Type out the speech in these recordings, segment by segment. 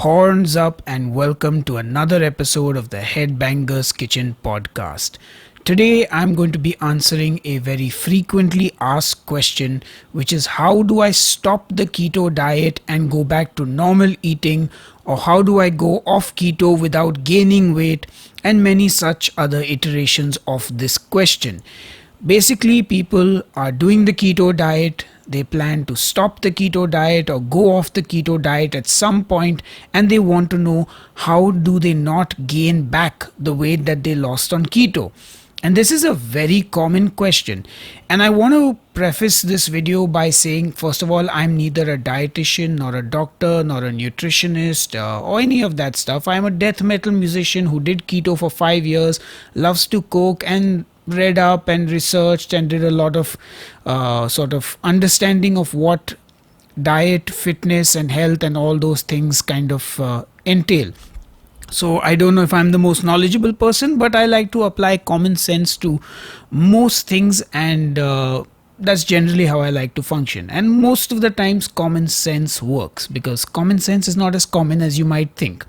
Horns up and welcome to another episode of the Headbangers Kitchen podcast. Today I'm going to be answering a very frequently asked question, which is how do I stop the keto diet and go back to normal eating, or how do I go off keto without gaining weight, and many such other iterations of this question. Basically, people are doing the keto diet, they plan to stop the keto diet or go off the keto diet at some point, and they want to know how do they not gain back the weight that they lost on keto. And this is a very common question. And I want to preface this video by saying, first of all, I'm neither a dietitian, nor a doctor, nor a nutritionist, or any of that stuff. I'm a death metal musician who did keto for 5 years, loves to cook, and read up and researched and did a lot of sort of understanding of what diet, fitness, and health and all those things kind of entail. So I don't know if I'm the most knowledgeable person, but I like to apply common sense to most things, and that's generally how I like to function. And most of the times common sense works, because common sense is not as common as you might think.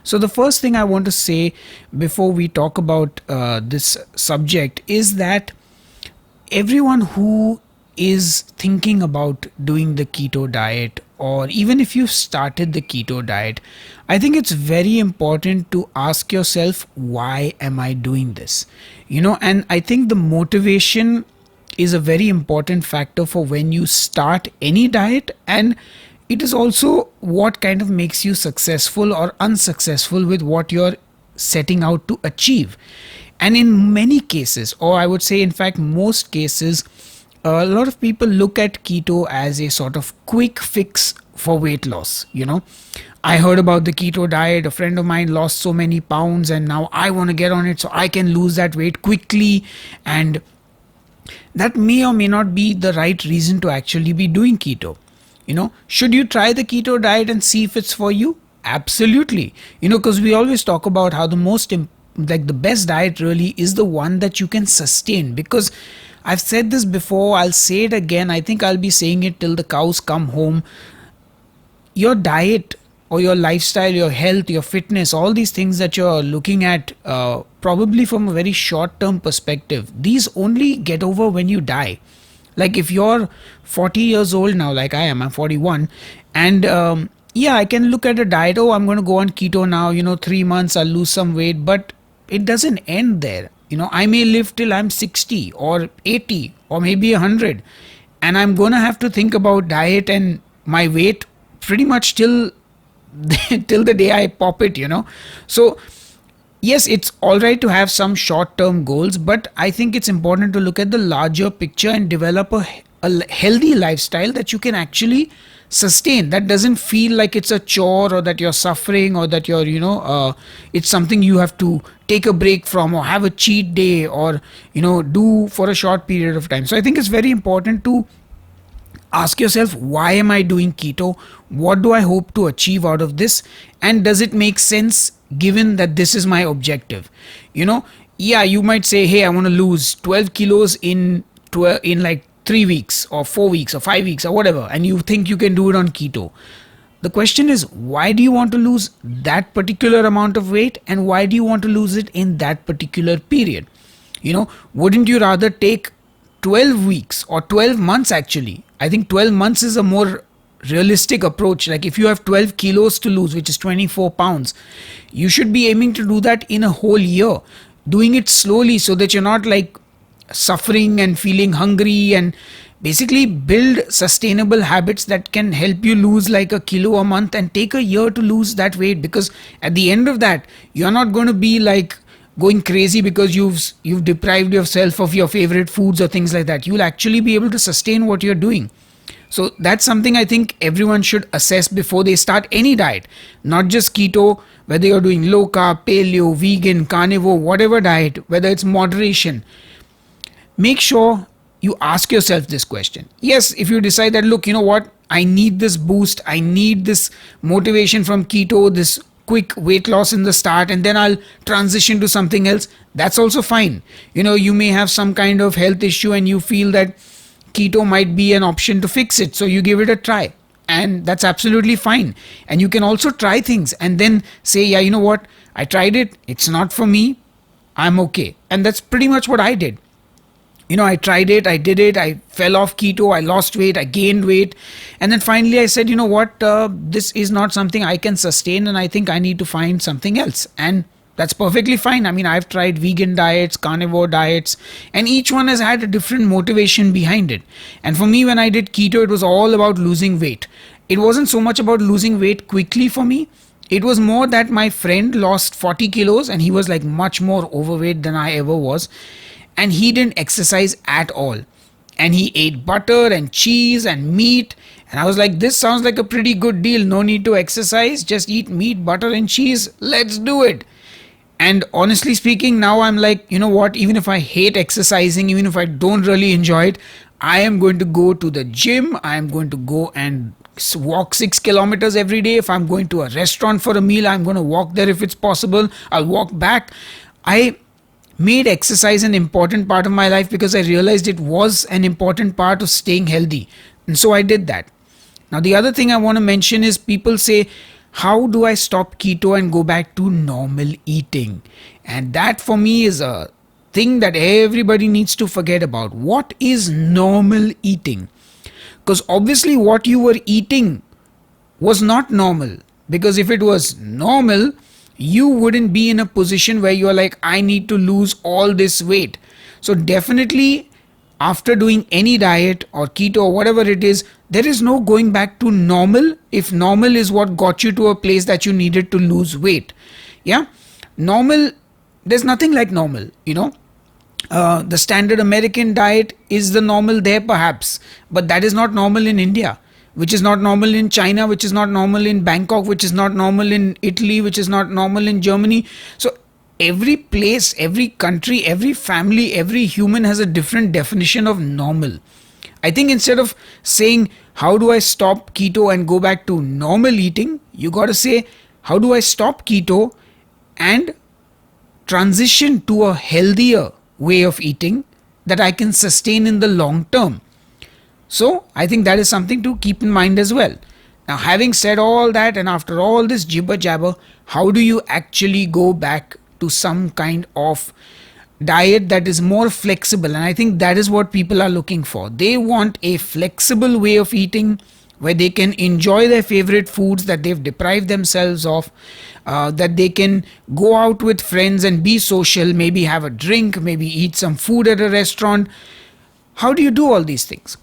So the first thing I want to say before we talk about this subject is that everyone who is thinking about doing the keto diet, or even if you've started the keto diet, I think it's very important to ask yourself, why am I doing this? And I think the motivation is a very important factor for when you start any diet, and it is also what kind of makes you successful or unsuccessful with what you're setting out to achieve. And in many cases, or I would say in fact most cases, a lot of people look at keto as a sort of quick fix for weight loss. I heard about the keto diet, a friend of mine lost so many pounds, and now I want to get on it so I can lose that weight quickly. And that may or may not be the right reason to actually be doing keto. Should you try the keto diet and see if it's for you? Absolutely. Because we always talk about how the best diet really is the one that you can sustain. Because I've said this before, I'll say it again, I think I'll be saying it till the cows come home. Your diet or your lifestyle, your health, your fitness, all these things that you're looking at, probably from a very short term perspective, these only get over when you die. Like if you're 40 years old now, like I am, I'm 41, and I can look at a diet, oh, I'm going to go on keto now, 3 months, I'll lose some weight, but it doesn't end there. I may live till I'm 60 or 80 or maybe 100, and I'm going to have to think about diet and my weight pretty much till the day I pop it. So yes, it's all right to have some short-term goals, but I think it's important to look at the larger picture and develop a healthy lifestyle that you can actually sustain. That doesn't feel like it's a chore, or that you're suffering, or that you're, it's something you have to take a break from, or have a cheat day, or, do for a short period of time. So I think it's very important to ask yourself, why am I doing keto? What do I hope to achieve out of this? And does it make sense given that this is my objective? You might say, hey, I want to lose 12 kilos in like 3 weeks or 4 weeks or 5 weeks or whatever, and you think you can do it on keto. The question is, why do you want to lose that particular amount of weight, and why do you want to lose it in that particular period? Wouldn't you rather take 12 weeks or 12 months actually? I think 12 months is a more realistic approach. Like if you have 12 kilos to lose, which is 24 pounds, you should be aiming to do that in a whole year, doing it slowly so that you're not like suffering and feeling hungry, and basically build sustainable habits that can help you lose like a kilo a month and take a year to lose that weight. Because at the end of that, you're not going to be like going crazy because you've deprived yourself of your favorite foods or things like that. You'll actually be able to sustain what you're doing. So that's something I think everyone should assess before they start any diet, not just keto, whether you're doing low carb, paleo, vegan, carnivore, whatever diet, whether it's moderation. Make sure you ask yourself this question. Yes, if you decide that, look, I need this boost, I need this motivation from keto, this quick weight loss in the start, and then I'll transition to something else, that's also fine. You may have some kind of health issue and you feel that keto might be an option to fix it, so you give it a try. And that's absolutely fine. And you can also try things and then say, yeah, you know what, I tried it, it's not for me, I'm okay. And that's pretty much what I did. I tried it, I did it, I fell off keto, I lost weight, I gained weight. And then finally I said, you know what, this is not something I can sustain, and I think I need to find something else. And that's perfectly fine. I mean, I've tried vegan diets, carnivore diets, and each one has had a different motivation behind it. And for me, when I did keto, it was all about losing weight. It wasn't so much about losing weight quickly for me. It was more that my friend lost 40 kilos and he was like much more overweight than I ever was. And he didn't exercise at all. And he ate butter and cheese and meat. And I was like, this sounds like a pretty good deal. No need to exercise. Just eat meat, butter, and cheese. Let's do it. And honestly speaking, now I'm like, you know what, even if I hate exercising, even if I don't really enjoy it, I am going to go to the gym. I am going to go and walk 6 kilometers every day. If I'm going to a restaurant for a meal, I'm going to walk there if it's possible. I'll walk back. I made exercise an important part of my life because I realized it was an important part of staying healthy. And so I did that. Now, the other thing I want to mention is people say, how do I stop keto and go back to normal eating? And that for me is a thing that everybody needs to forget about. What is normal eating? Because obviously what you were eating was not normal. Because if it was normal, you wouldn't be in a position where you're like, I need to lose all this weight. So definitely after doing any diet or keto or whatever it is, there is no going back to normal if normal is what got you to a place that you needed to lose weight. Yeah, normal, there's nothing like normal, the standard American diet is the normal there perhaps, but that is not normal in India, which is not normal in China, which is not normal in Bangkok, which is not normal in Italy, which is not normal in Germany. So every place, every country, every family, every human has a different definition of normal. I think instead of saying, how do I stop keto and go back to normal eating, you got to say, how do I stop keto and transition to a healthier way of eating that I can sustain in the long term. So I think that is something to keep in mind as well. Now, having said all that, and after all this jibber jabber, how do you actually go back to some kind of diet that is more flexible? And I think that is what people are looking for. They want a flexible way of eating where they can enjoy their favorite foods that they've deprived themselves of, that they can go out with friends and be social, maybe have a drink, maybe eat some food at a restaurant. How do you do all these things?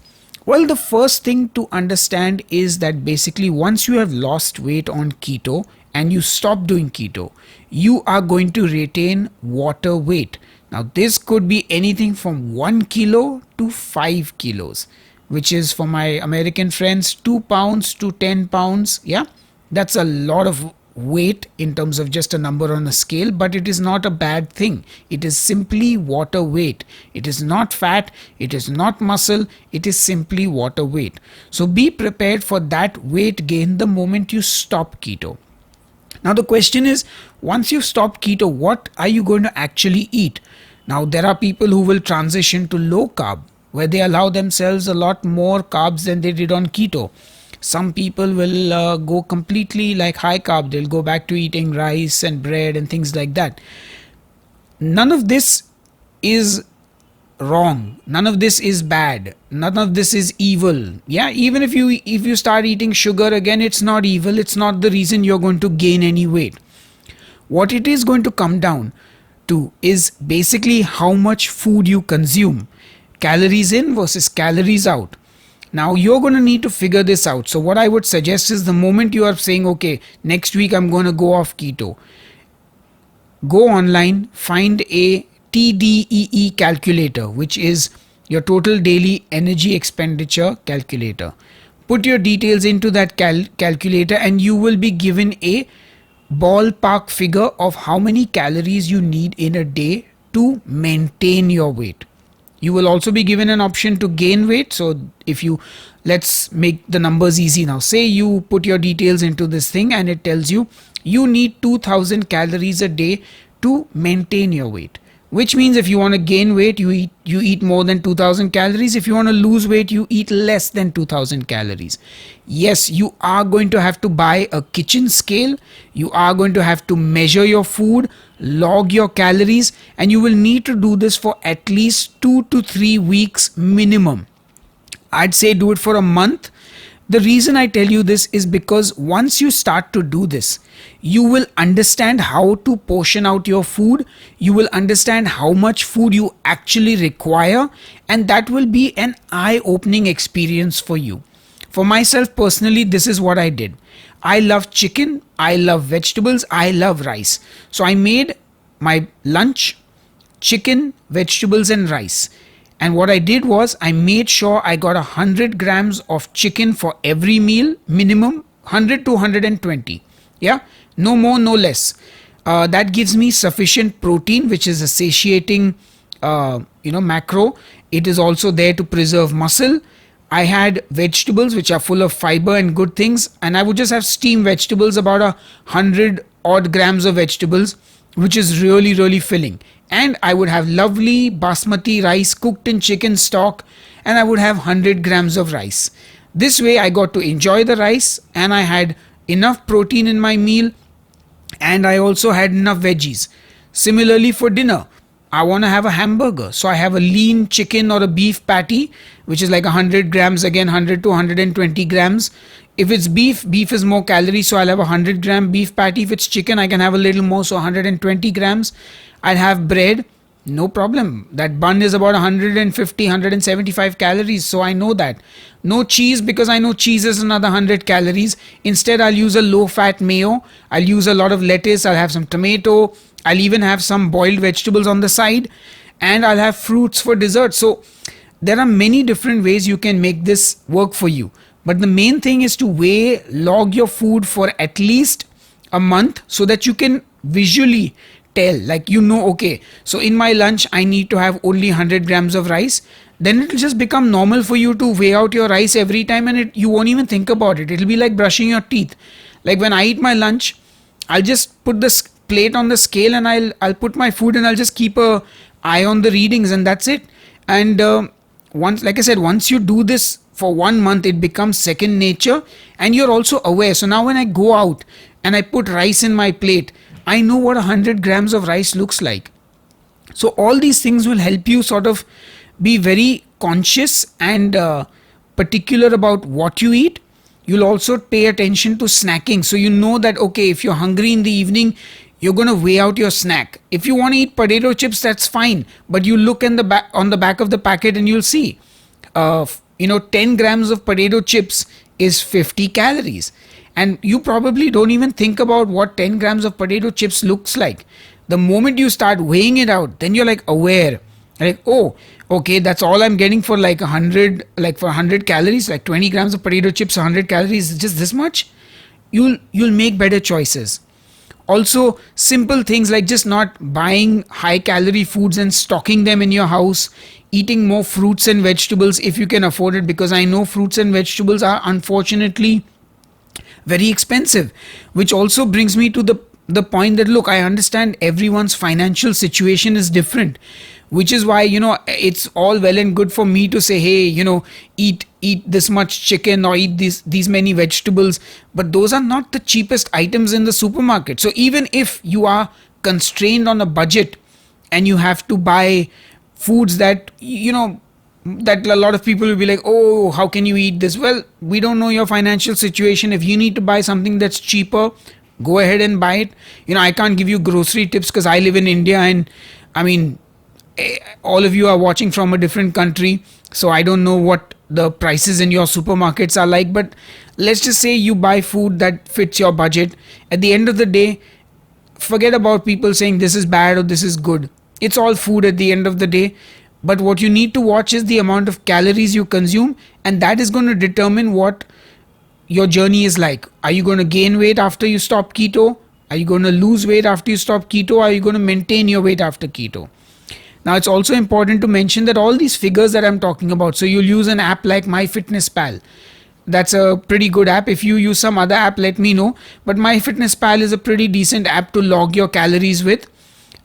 Well, the first thing to understand is that basically once you have lost weight on keto and you stop doing keto, you are going to retain water weight. Now, this could be anything from 1 kilo to 5 kilos, which is for my American friends, 2 pounds to 10 pounds. Yeah, that's a lot of weight in terms of just a number on a scale, but it is not a bad thing. It is simply water weight. It is not fat, it is not muscle, it is simply water weight. So be prepared for that weight gain the moment you stop keto. Now the question is, once you stop keto, what are you going to actually eat? Now there are people who will transition to low carb, where they allow themselves a lot more carbs than they did on keto. Some people will go completely like high carb. They'll go back to eating rice and bread and things like that. None of this is wrong. None of this is bad. None of this is evil. Yeah, even if you start eating sugar again, it's not evil. It's not the reason you're going to gain any weight. What it is going to come down to is basically how much food you consume. Calories in versus calories out. Now you're going to need to figure this out. So what I would suggest is the moment you are saying, okay, next week I'm going to go off keto, go online, find a TDEE calculator, which is your total daily energy expenditure calculator. Put your details into that calculator and you will be given a ballpark figure of how many calories you need in a day to maintain your weight. You will also be given an option to gain weight. So if you, let's make the numbers easy now. Say you put your details into this thing and it tells you you need 2000 calories a day to maintain your weight. which means if you want to gain weight, you eat more than 2000 calories. If you want to lose weight, you eat less than 2000 calories. Yes, you are going to have to buy a kitchen scale. You are going to have to measure your food, log your calories, and you will need to do this for at least 2 to 3 weeks minimum. I'd say do it for a month. The reason I tell you this is because once you start to do this, you will understand how to portion out your food. You will understand how much food you actually require, and that will be an eye-opening experience for you. For myself personally, this is what I did. I love chicken, I love vegetables, I love rice. So I made my lunch chicken, vegetables, and rice. And what I did was I made sure I got 100 grams of chicken for every meal, minimum 100 to 120. Yeah, no more, no less. That gives me sufficient protein, which is a satiating, macro. It is also there to preserve muscle. I had vegetables which are full of fiber and good things, and I would just have steamed vegetables, about 100 odd grams of vegetables, which is really, really filling. And I would have lovely basmati rice cooked in chicken stock, and I would have 100 grams of rice. This way I got to enjoy the rice, and I had enough protein in my meal, and I also had enough veggies. Similarly for dinner, I want to have a hamburger, so I have a lean chicken or a beef patty, which is like 100 grams, again 100 to 120 grams. If it's beef, beef is more calories, so I'll have a 100-gram beef patty. If it's chicken, I can have a little more, so 120 grams. I'll have bread, no problem. That bun is about 150, 175 calories, so I know that. No cheese, because I know cheese is another 100 calories. Instead, I'll use a low-fat mayo. I'll use a lot of lettuce. I'll have some tomato. I'll even have some boiled vegetables on the side, and I'll have fruits for dessert. So there are many different ways you can make this work for you. But the main thing is to log your food for at least a month, so that you can visually tell, like, okay, so in my lunch I need to have only 100 grams of rice. Then it'll just become normal for you to weigh out your rice every time, and you won't even think about it. It'll be like brushing your teeth. Like when I eat my lunch, I'll just put the plate on the scale, and I'll put my food, and I'll just keep a eye on the readings, and that's it. And once you do this for 1 month, it becomes second nature, and you're also aware. So now when I go out and I put rice in my plate, I know what 100 grams of rice looks like. So all these things will help you sort of be very conscious and particular about what you eat. You'll also pay attention to snacking. So you know that, okay, if you're hungry in the evening, you're going to weigh out your snack. If you want to eat potato chips, that's fine. But you look on the back of the packet, and you'll see, 10 grams of potato chips is 50 calories. And you probably don't even think about what 10 grams of potato chips looks like. The moment you start weighing it out, then you're like aware. Like, oh, okay, that's all I'm getting for like 100, like for 100 calories, like 20 grams of potato chips, 100 calories, just this much. You'll make better choices. Also, simple things like just not buying high calorie foods and stocking them in your house, eating more fruits and vegetables if you can afford it, because I know fruits and vegetables are unfortunately very expensive. Which also brings me to the point that, look, I understand everyone's financial situation is different, which is why, it's all well and good for me to say, hey, eat this much chicken or eat these many vegetables, but those are not the cheapest items in the supermarket. So even if you are constrained on a budget and you have to buy foods that that a lot of people will be like, oh, how can you eat this? Well, we don't know your financial situation. If you need to buy something that's cheaper, go ahead and buy it. I can't give you grocery tips because I live in India, and I mean, all of you are watching from a different country, so I don't know what the prices in your supermarkets are like. But let's just say you buy food that fits your budget. At the end of the day, forget about people saying this is bad or this is good. It's all food at the end of the day. But what you need to watch is the amount of calories you consume, and that is going to determine what your journey is like. Are you going to gain weight after you stop keto? Are you going to lose weight after you stop keto? Or are you going to maintain your weight after keto? Now, it's also important to mention that all these figures that I'm talking about, so you'll use an app like MyFitnessPal. That's a pretty good app. If you use some other app, let me know. But MyFitnessPal is a pretty decent app to log your calories with.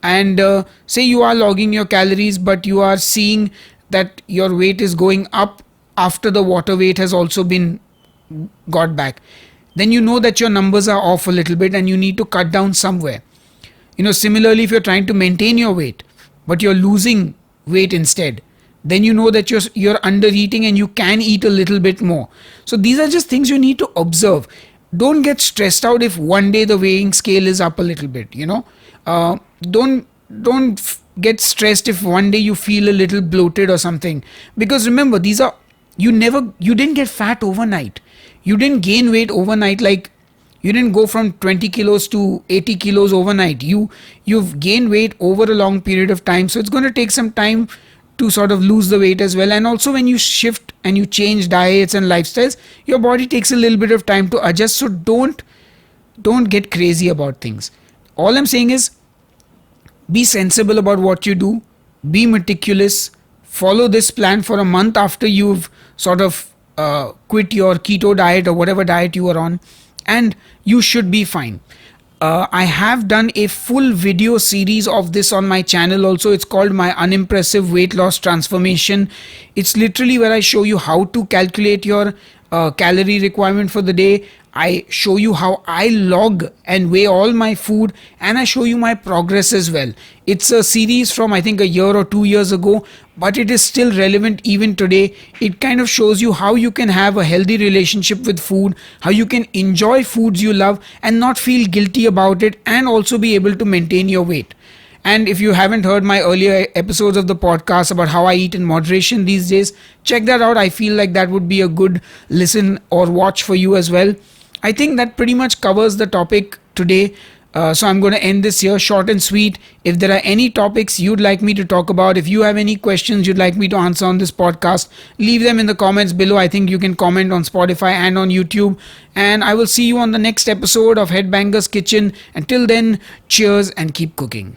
and say you are logging your calories, but you are seeing that your weight is going up after the water weight has also been got back, then you know that your numbers are off a little bit and you need to cut down somewhere. Similarly, if you're trying to maintain your weight but you're losing weight instead, then you know that you're under eating and you can eat a little bit more. So these are just things you need to observe. Don't get stressed out if one day the weighing scale is up a little bit. Don't get stressed if one day you feel a little bloated or something, because remember, these are, you didn't get fat overnight. You didn't gain weight overnight. Like, you didn't go from 20 kilos to 80 kilos overnight. You've gained weight over a long period of time, so it's going to take some time to sort of lose the weight as well. And also, when you shift and you change diets and lifestyles, your body takes a little bit of time to adjust. So don't get crazy about things. All I'm saying is, be sensible about what you do, be meticulous, follow this plan for a month after you've sort of quit your keto diet or whatever diet you are on, and you should be fine. I have done a full video series of this on my channel also. It's called My Unimpressive Weight Loss Transformation. It's literally where I show you how to calculate your calorie requirement for the day. I show you how I log and weigh all my food, and I show you my progress as well. It's a series from, I think, a year or 2 years ago, but it is still relevant even today. It kind of shows you how you can have a healthy relationship with food, how you can enjoy foods you love and not feel guilty about it, and also be able to maintain your weight. And if you haven't heard my earlier episodes of the podcast about how I eat in moderation these days, check that out. I feel like that would be a good listen or watch for you as well. I think that pretty much covers the topic today. So I'm going to end this here, short and sweet. If there are any topics you'd like me to talk about, if you have any questions you'd like me to answer on this podcast, leave them in the comments below. I think you can comment on Spotify and on YouTube. And I will see you on the next episode of Headbangers Kitchen. Until then, cheers and keep cooking.